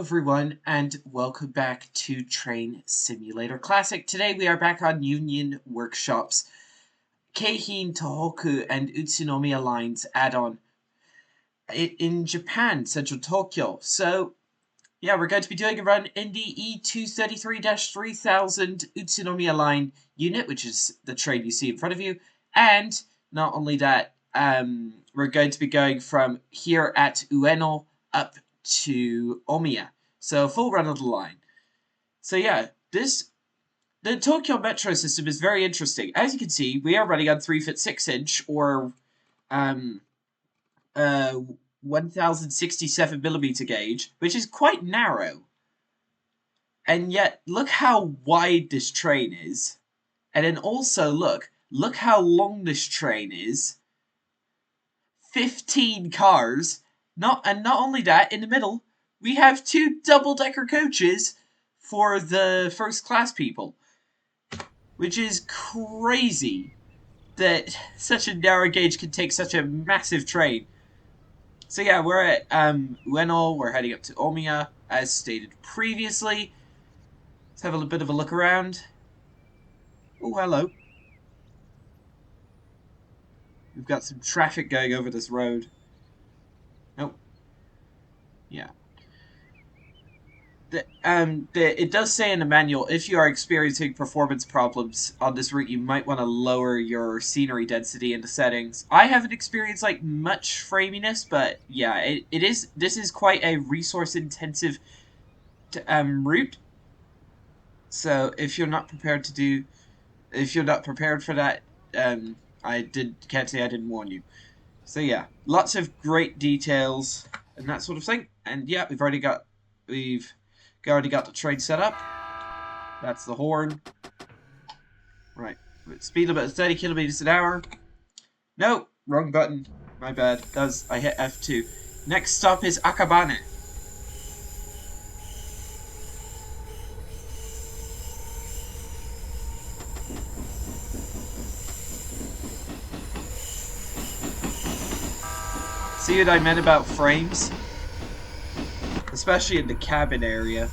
everyone, and welcome back to Train Simulator Classic. Today we are back on Union Workshop's Keihin-Tohoku and Utsunomiya lines add-on in Japan, central Tokyo. So, yeah, we're going to be doing a run in the E233-3000 Utsunomiya line unit, which is the train you see in front of you. And not only that, we're going to be going from here at Ueno up to Omiya. So full run of the line. So yeah, the Tokyo metro system is very interesting. As you can see, we are running on 3-foot 6-inch or 1067mm gauge, which is quite narrow. And yet, look how wide this train is. And then also look how long this train is. 15 cars. Not only that, in the middle, we have 2 double-decker coaches for the first class people. Which is crazy that such a narrow gauge can take such a massive train. So yeah, we're at Ueno, we're heading up to Omiya, as stated previously. Let's have a bit of a look around. Oh, hello. We've got some traffic going over this road. Nope. Yeah. It does say in the manual, if you are experiencing performance problems on this route, you might want to lower your scenery density in the settings. I haven't experienced like much framiness, but yeah, this is quite a resource-intensive route. So if you're not prepared for that, can't say I didn't warn you. So yeah, lots of great details and that sort of thing. And yeah, we've already got the train set up. That's the horn. Right, speed limit is 30 kilometers an hour. No, wrong button. My bad. I hit F2. Next stop is Akabane. See what I meant about frames? Especially in the cabin area.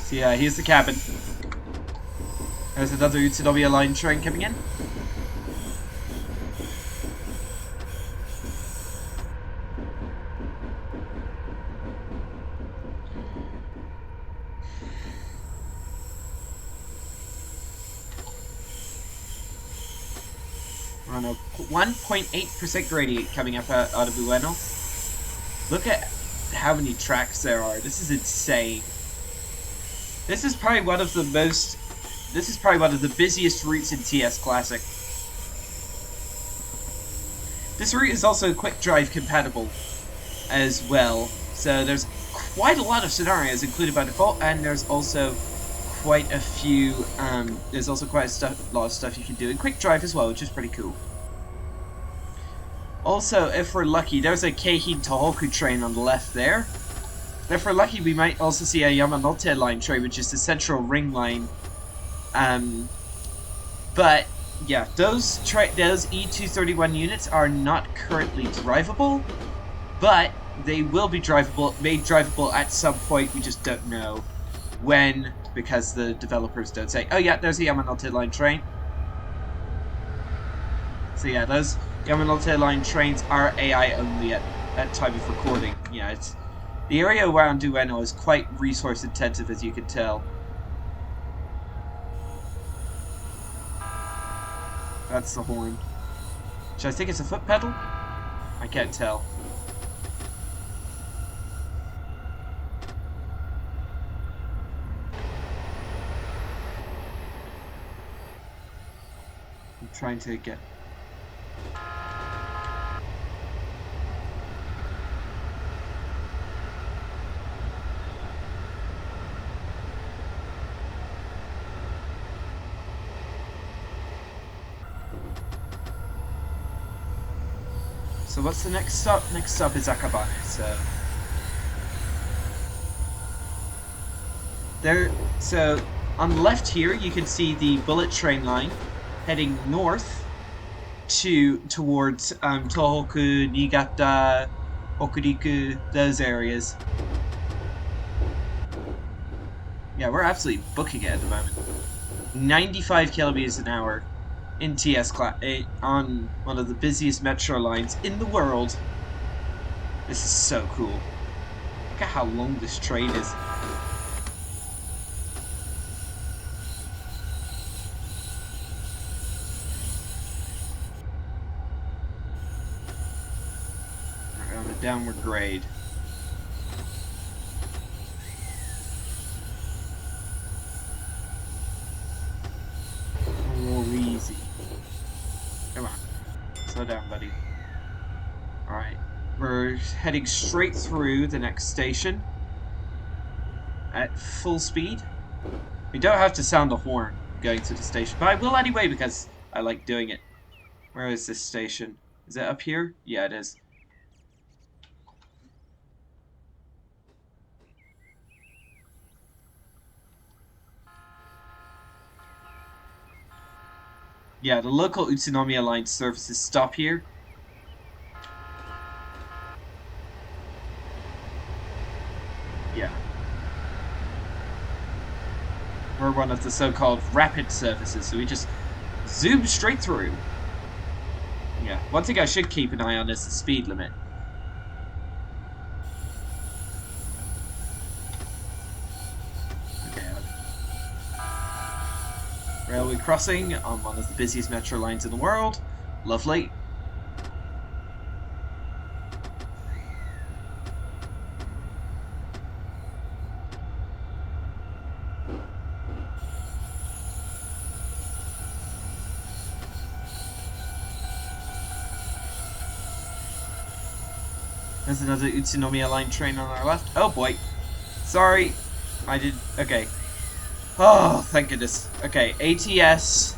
So yeah, here's the cabin. There's another Utsunomiya line train coming in. On a 1.8% gradient coming up out of Ueno. Look at how many tracks there are. This is insane. This is probably one of the busiest routes in TS Classic. This route is also quick drive compatible as well. So there's quite a lot of scenarios included by default, and there's also quite a few, there's also quite a lot of stuff you can do in quick drive as well, which is pretty cool. Also, if we're lucky, there's a Keihin-Tohoku train on the left there. If we're lucky, we might also see a Yamanote line train, which is the central ring line. But yeah, those E231 units are not currently drivable, but they will be made drivable at some point. We just don't know when, because the developers don't say, oh yeah, there's a Yamanote line train. So yeah, those Yamanote line trains are AI only at time of recording. Yeah, the area around Ueno is quite resource intensive, as you can tell. That's the horn. Should I think it's a foot pedal? I can't tell. I'm trying to get... So what's the next stop? Next stop is Akabane, so on the left here you can see the bullet train line heading north towards Tohoku, Niigata, Hokuriku, those areas. Yeah, we're absolutely booking it at the moment. 95 kilometers an hour in TS class on one of the busiest metro lines in the world. This is so cool. Look at how long this train is. We're on a downward grade. Easy. Come on. Slow down, buddy. Alright. We're heading straight through the next station. At full speed. We don't have to sound the horn going to the station. But I will anyway because I like doing it. Where is this station? Is it up here? Yeah, it is. Yeah, the local Utsunomiya line services stop here. Yeah. We're one of the so-called rapid services, so we just zoom straight through. Yeah, one thing I should keep an eye on is the speed limit. Okay. Railway crossing on one of the busiest metro lines in the world. Lovely. There's another Utsunomiya line train on our left. Oh boy. Sorry. I did. Okay. Oh, thank goodness. Okay, ATS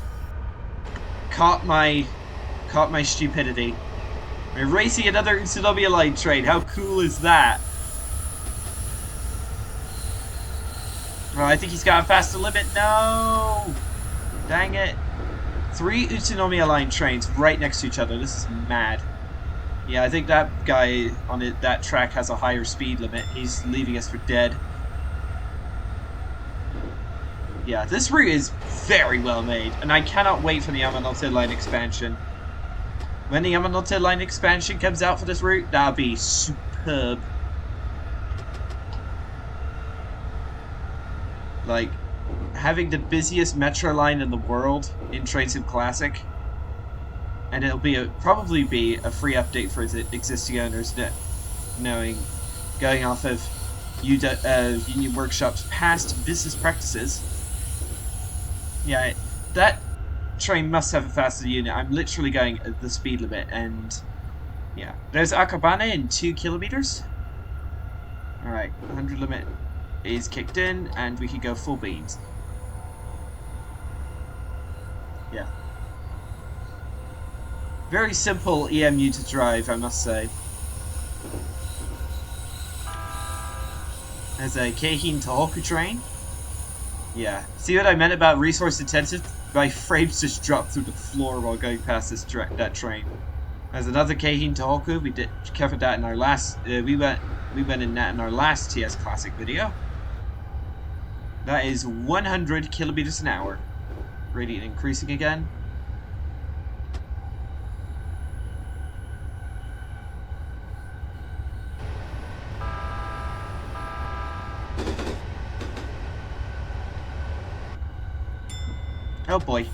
caught my stupidity. We're racing another Utsunomiya line train. How cool is that? Oh, I think he's got a faster limit. No! Dang it. 3 Utsunomiya line trains right next to each other. This is mad. Yeah, I think that guy on that track has a higher speed limit. He's leaving us for dead. Yeah, this route is very well made, and I cannot wait for the Yamanote line expansion. When the Yamanote line expansion comes out for this route, that'll be superb. Like, having the busiest metro line in the world in Train Sim Classic. And it'll be probably be a free update for its existing owners, knowing, going off of Union Workshop's past business practices. Yeah, that train must have a faster unit. I'm literally going at the speed limit, and yeah. There's Akabane in 2 kilometers. Alright, 100 limit is kicked in, and we can go full beans. Yeah. Very simple EMU to drive, I must say. There's a Keihin-Tohoku train. Yeah. See what I meant about resource intensive? My frames just dropped through the floor while going past that train. There's another Keihin-Tohoku. We covered that in our last. We went in that in our last TS Classic video. That is 100 kilometers an hour. Radiant increasing again. Oh boy.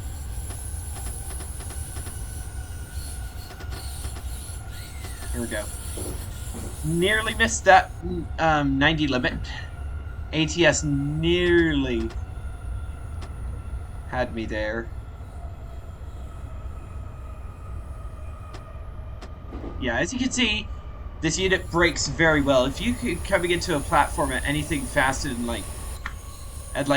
Here we go. Nearly missed that 90 limit. ATS nearly had me there. Yeah, as you can see, this unit brakes very well. If you could coming into a platform at anything faster than at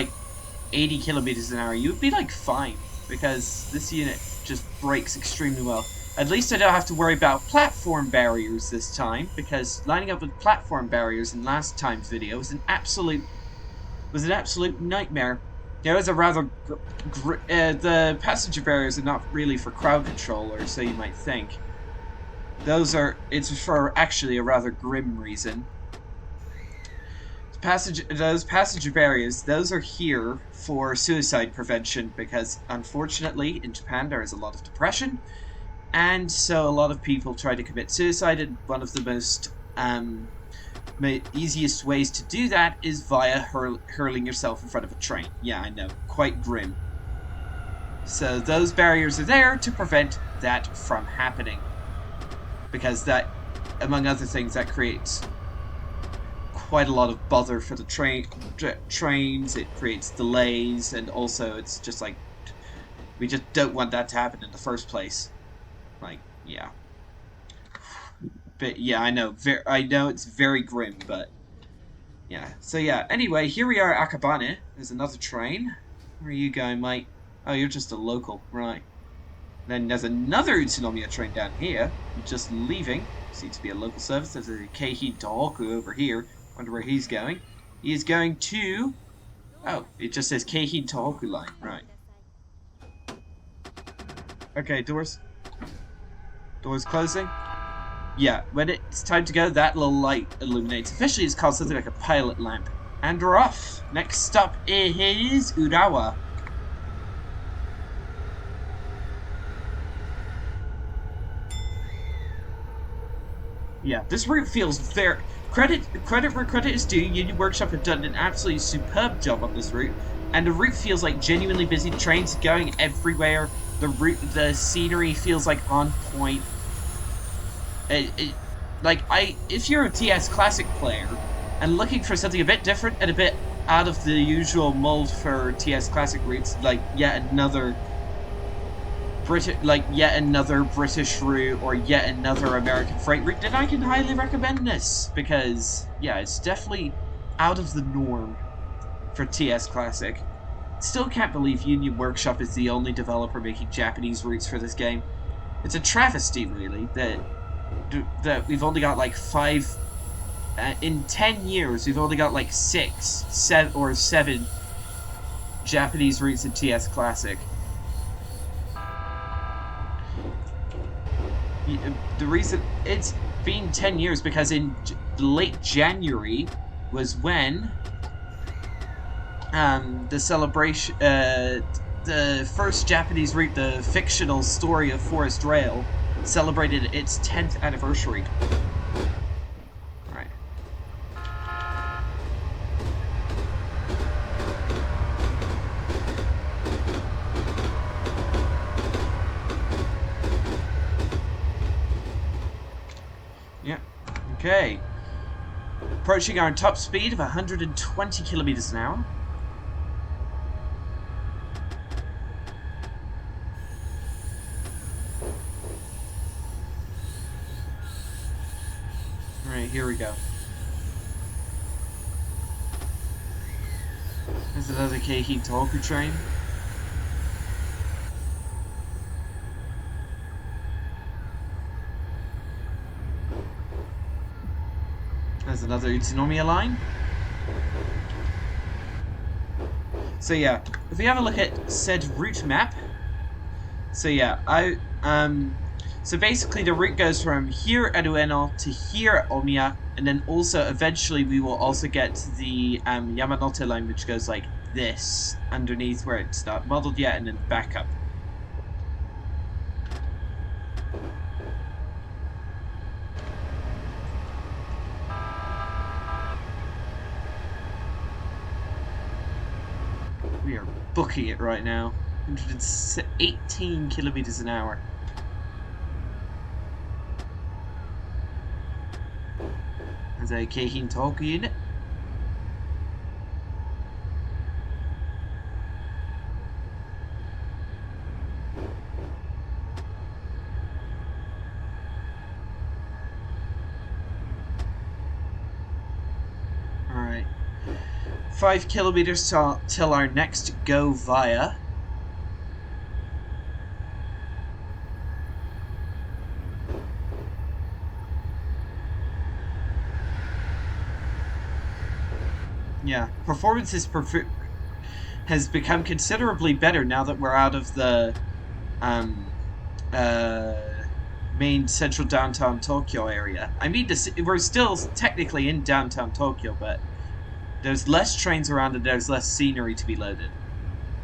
80 kilometers an hour, you would be like fine, because this unit just brakes extremely well. At least I don't have to worry about platform barriers this time, because lining up with platform barriers in last time's video was an absolute nightmare. There is a rather... the passenger barriers are not really for crowd control, or so you might think. It's for actually a rather grim reason. Those passenger barriers, those are here for suicide prevention because, unfortunately, in Japan there is a lot of depression, and so a lot of people try to commit suicide, and one of the most easiest ways to do that is via hurling yourself in front of a train. Yeah, I know, quite grim. So those barriers are there to prevent that from happening, because that, among other things, that creates quite a lot of bother for the trains. It creates delays, and also it's just like, we just don't want that to happen in the first place. Like, yeah. But yeah, I know. I know it's very grim, but yeah. So yeah. Anyway, here we are at Akabane. There's another train. Where are you going, mate? Oh, you're just a local, right? Then there's another Utsunomiya train down here. Just leaving. Seems to be a local service. There's a Keihin-Tohoku over here. Wonder where he's going. He is going to... Oh, it just says Keihin-Tohoku line. Right. Okay, doors. Doors closing. Yeah, when it's time to go, that little light illuminates. Officially, it's called something like a pilot lamp. And we're off. Next stop is Urawa. Yeah, this route feels very... Credit where credit is due. Union Workshop have done an absolutely superb job on this route. And the route feels like genuinely busy. Trains going everywhere. The scenery feels like on point. If you're a TS Classic player and looking for something a bit different and a bit out of the usual mold for TS Classic routes, like yet another British route or yet another American freight route, then I can highly recommend this, because yeah, it's definitely out of the norm for TS Classic. Still can't believe Union Workshop is the only developer making Japanese routes for this game. It's a travesty, really, that we've only got like 5... in 10 years, we've only got like 6, 7 Japanese routes in TS Classic. The reason it's been 10 years because in late January was when the celebration, the first Japanese route, the fictional story of Forest Rail, celebrated its 10th anniversary. Alright. Yeah. Okay. Approaching our top speed of 120 kilometers an hour. Alright, here we go. There's another Keihin-Tohoku train. There's another Utsunomiya line. So yeah, if we have a look at said route map, so yeah, so basically the route goes from here at Ueno to here at Omiya, and then also eventually we will also get to the Yamanote line, which goes like this, underneath where it's not modeled yet, and then back up. We are booking it right now. 118 kilometers an hour. There's a Keihin-Tohoku unit. Alright. 5 kilometers till our next go via. Yeah, performance is has become considerably better now that we're out of the uh, main central downtown Tokyo area. I mean, we're still technically in downtown Tokyo, but there's less trains around and there's less scenery to be loaded.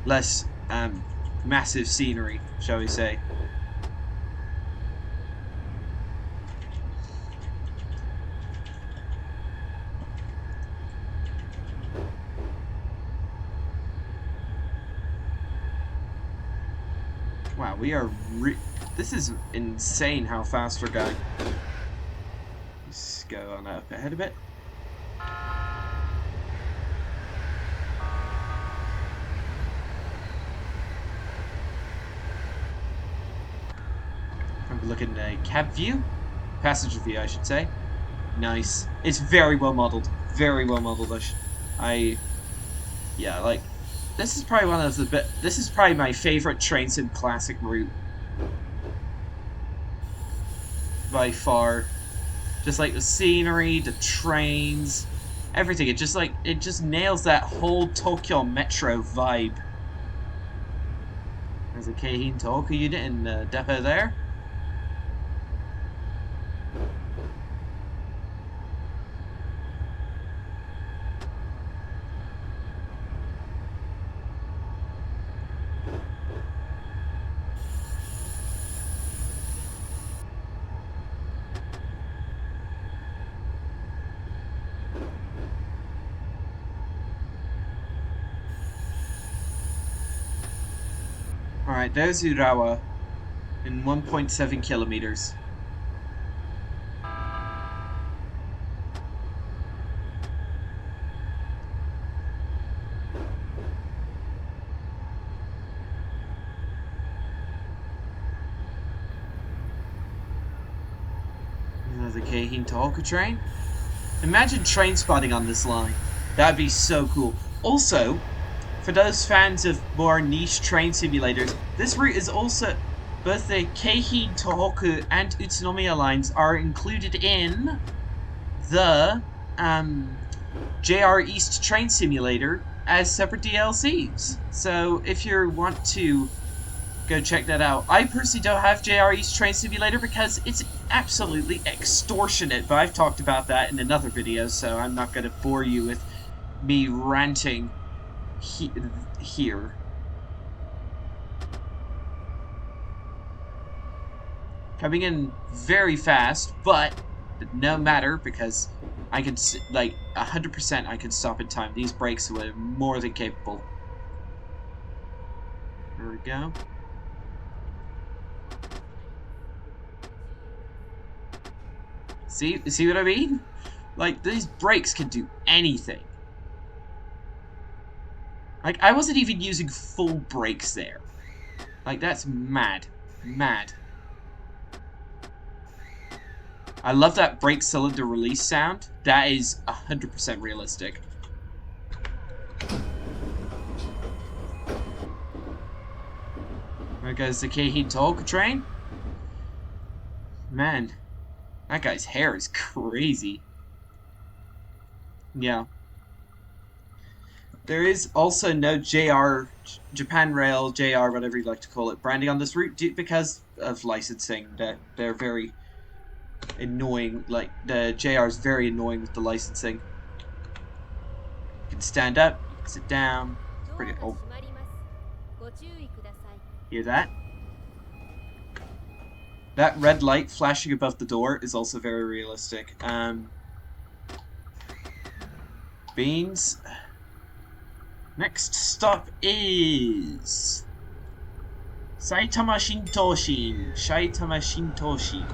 Less massive scenery, shall we say. Wow, we are this is insane how fast we're going. Let's go on up ahead a bit. I'm looking at a cab view. Passenger view, I should say. Nice. It's very well modeled. Very well modeled. Yeah, like, this is probably one of the this is probably my favorite train sim classic route. By far. Just like the scenery, the trains, everything. It just nails that whole Tokyo Metro vibe. There's a Keihin-Tohoku unit in the depot there. Alright, there's Urawa in 1.7 kilometers. Another Keihin-Tohoku train. Imagine train spotting on this line. That'd be so cool. Also, for those fans of more niche train simulators, this route is also... Both the Keihin-Tohoku and Utsunomiya lines are included in the JR East Train Simulator as separate DLCs. So if you want to go check that out. I personally don't have JR East Train Simulator because it's absolutely extortionate, but I've talked about that in another video, so I'm not going to bore you with me ranting here. Coming in very fast, but no matter, because I can, like, 100% I can stop in time. These brakes were more than capable. There we go. See what I mean? Like, these brakes can do anything. Like, I wasn't even using full brakes there. Like, that's mad. Mad. I love that brake cylinder release sound. That is 100% realistic. There goes the Keihin-Tohoku train. Man, that guy's hair is crazy. Yeah. There is also no JR, Japan Rail, JR, whatever you'd like to call it, branding on this route because of licensing. They're very annoying. Like, the JR is very annoying with the licensing. You can stand up, you can sit down. It's pretty old. Hear that? That red light flashing above the door is also very realistic. Beans. Next stop is Saitama Shintoshin. Saitama Shintoshin.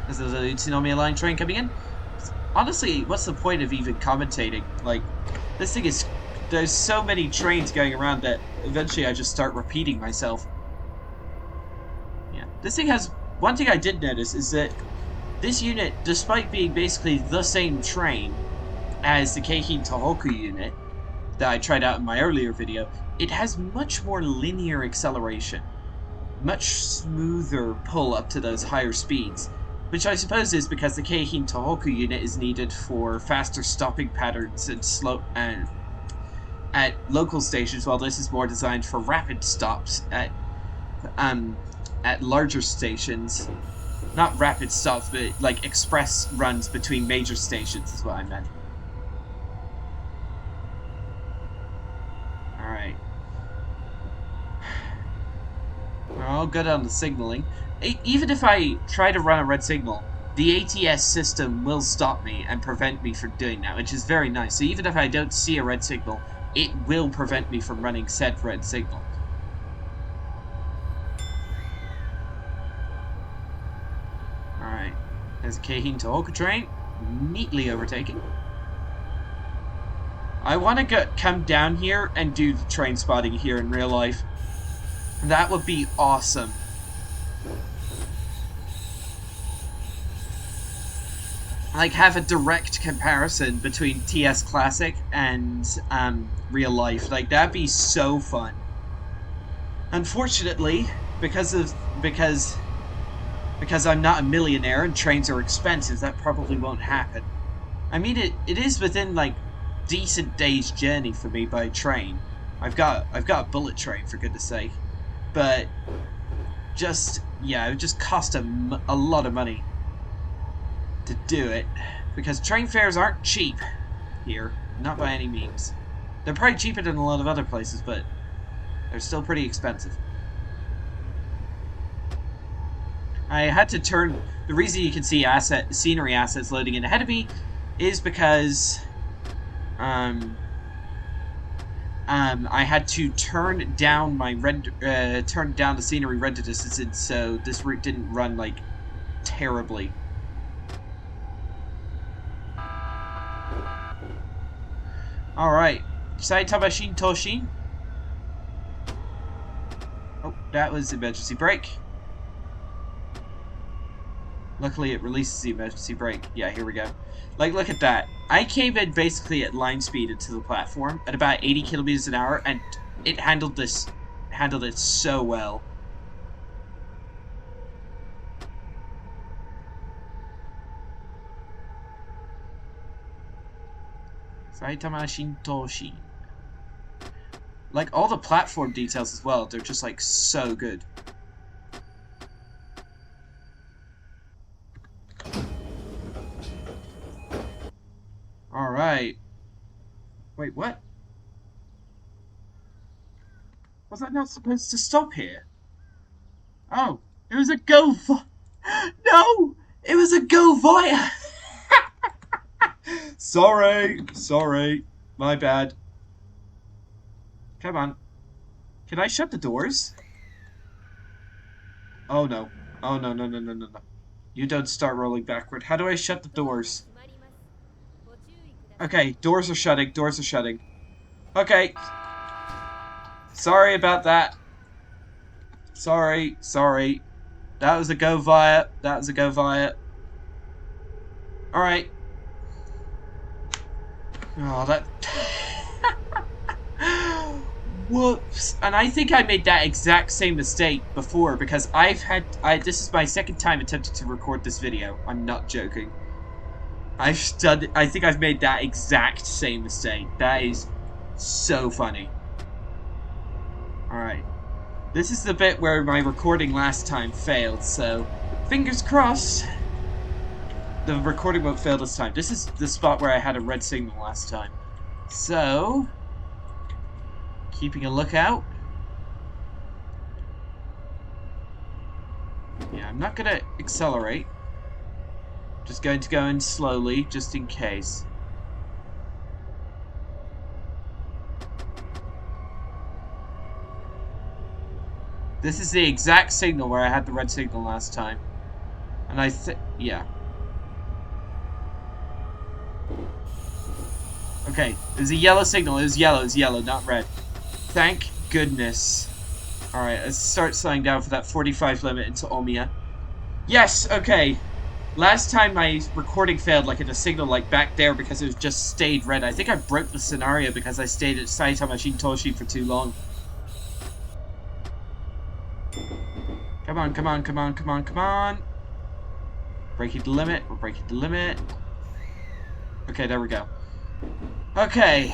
This is a Utsunomiya line train coming in. Honestly, what's the point of even commentating? Like, this thing is... There's so many trains going around that eventually I just start repeating myself. Yeah. This thing has... One thing I did notice is that this unit, despite being basically the same train as the Keihin-Tohoku unit that I tried out in my earlier video, it has much more linear acceleration. Much smoother pull up to those higher speeds. Which I suppose is because the Keihin-Tohoku unit is needed for faster stopping patterns and at local stations, while this is more designed for rapid stops at larger stations. Not rapid stops, but like express runs between major stations is what I meant. Alright. We're all good on the signaling. Even if I try to run a red signal, the ATS system will stop me and prevent me from doing that, which is very nice. So even if I don't see a red signal, it will prevent me from running said red signal. Alright. There's a Keihin-Tohoku train. Neatly overtaken. I want to come down here and do the train spotting here in real life. That would be awesome. Like, have a direct comparison between TS Classic and real life. Like, that'd be so fun. Unfortunately, because I'm not a millionaire and trains are expensive, that probably won't happen. I mean, it is within, like, decent day's journey for me by train. I've got a bullet train, for goodness sake. But just, yeah, it would just cost a lot of money to do it, because train fares aren't cheap here, not by any means. They're probably cheaper than a lot of other places, but they're still pretty expensive. I had to turn. The reason you can see scenery assets loading in ahead of me is because I had to turn down my turn down the scenery render distance, so this route didn't run like terribly. All right, Saitama Toshin. Oh, that was emergency brake. Luckily, it releases the emergency brake. Yeah, here we go. Like, look at that. I came in basically at line speed into the platform at about 80 kilometers an hour, and it handled it so well. Saitama Toshin. Like, all the platform details as well, they're just, like, so good. Alright. Wait, what? Was I not supposed to stop here? Oh, it was a go No! It was a go via! Sorry. My bad. Come on. Can I shut the doors? Oh no. Oh no. You don't start rolling backward. How do I shut the doors? Okay, doors are shutting. Okay. Sorry about that. Sorry. That was a go via. Alright. Oh, that... Whoops. And I think I made that exact same mistake before, because this is my second time attempting to record this video. I'm not joking. I think I've made that exact same mistake. That is so funny. Alright. This is the bit where my recording last time failed, so fingers crossed the recording won't fail this time. This is the spot where I had a red signal last time. So, keeping a lookout. Yeah, I'm not gonna accelerate. Just going to go in slowly, just in case. This is the exact signal where I had the red signal last time. And yeah. Okay, there's a yellow signal. It's yellow, not red. Thank goodness. Alright, let's start slowing down for that 45 limit into Omiya. Yes, okay. Last time my recording failed, like in a signal like back there, because it was just stayed red. I think I broke the scenario because I stayed at Saitama Toshin for too long. Come on. Breaking the limit. We're breaking the limit. Okay, there we go. Okay.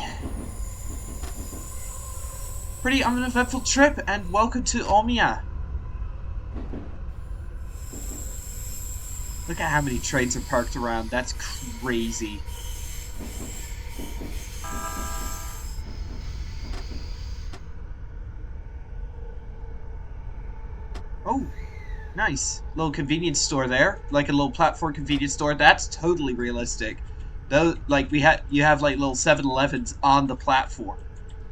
pretty uneventful trip, and welcome to Omiya. Look at how many trains are parked around. That's crazy. Oh, nice. Little convenience store there. Like a little platform convenience store. That's totally realistic. Though, like, you have like little 7-Elevens on the platform.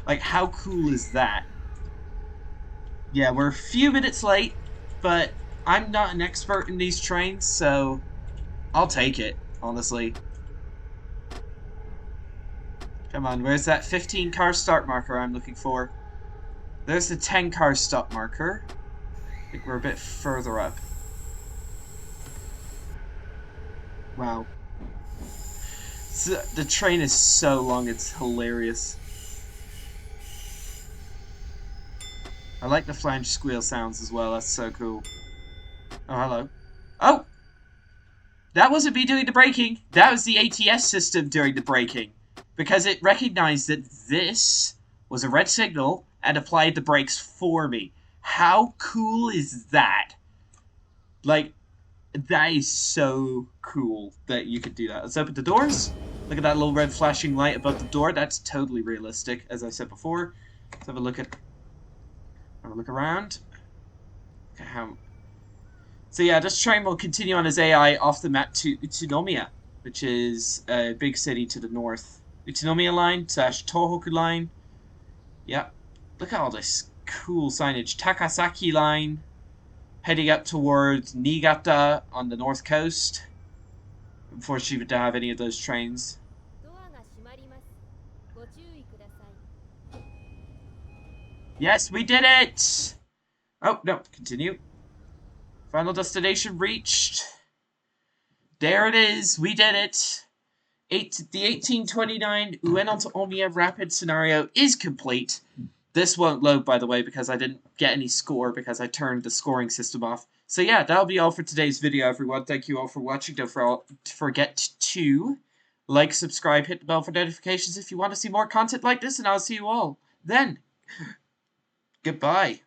Like, how cool is that? Yeah, we're a few minutes late, but I'm not an expert in these trains, so I'll take it, honestly. Come on, where's that 15-car start marker I'm looking for? There's the 10-car stop marker. I think we're a bit further up. Wow. So, the train is so long, it's hilarious. I like the flange squeal sounds as well, that's so cool. Oh, hello. Oh! That wasn't me doing the braking. That was the ATS system doing the braking. Because it recognized that this was a red signal and applied the brakes for me. How cool is that? Like, that is so cool that you could do that. Let's open the doors. Look at that little red flashing light above the door. That's totally realistic, as I said before. Let's have a look around. Okay, so yeah, this train will continue on as AI off the map to Utsunomiya, which is a big city to the north. Utsunomiya line / Tohoku line. Yep. Look at all this cool signage. Takasaki line, heading up towards Niigata on the north coast. Unfortunately, we don't have any of those trains. Yes, we did it! Oh, no, continue. Final destination reached. There it is, we did it. The 1829 Ueno to Omiya rapid scenario is complete. This won't load, by the way, because I didn't get any score because I turned the scoring system off. So yeah, that'll be all for today's video, everyone. Thank you all for watching. Don't forget to like, subscribe, hit the bell for notifications if you want to see more content like this, and I'll see you all then. Goodbye.